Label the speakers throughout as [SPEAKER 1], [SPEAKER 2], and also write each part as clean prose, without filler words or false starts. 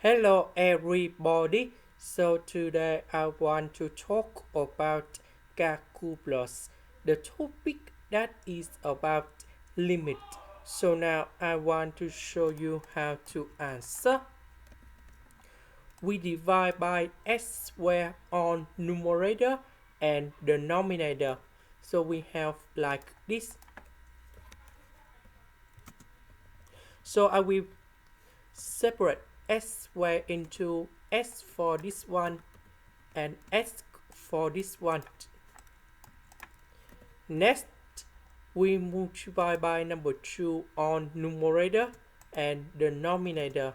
[SPEAKER 1] Hello everybody. So today I want to talk about calculus, the topic that is about limit. So now I want to show you how to answer. We divide by s squared on numerator and denominator. So we have like this. So I will separate s squared into s for this one and s for this one. Next, we multiply by number 2 on numerator and denominator.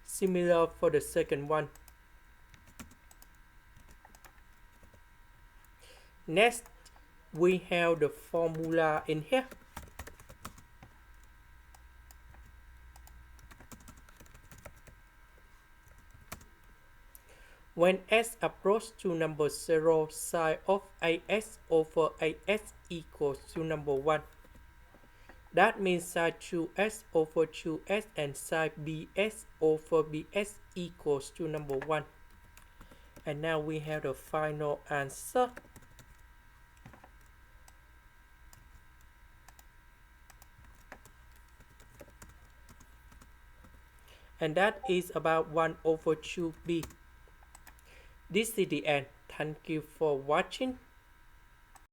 [SPEAKER 1] Similar for the second one. Next, we have the formula in here. When s approaches to number 0, sine of as over as equals to number 1. That means sine 2s over 2s and sine bs over bs equals to number 1. And now we have the final answer. And that is about 1 over 2b. This is the end. Thank you for watching.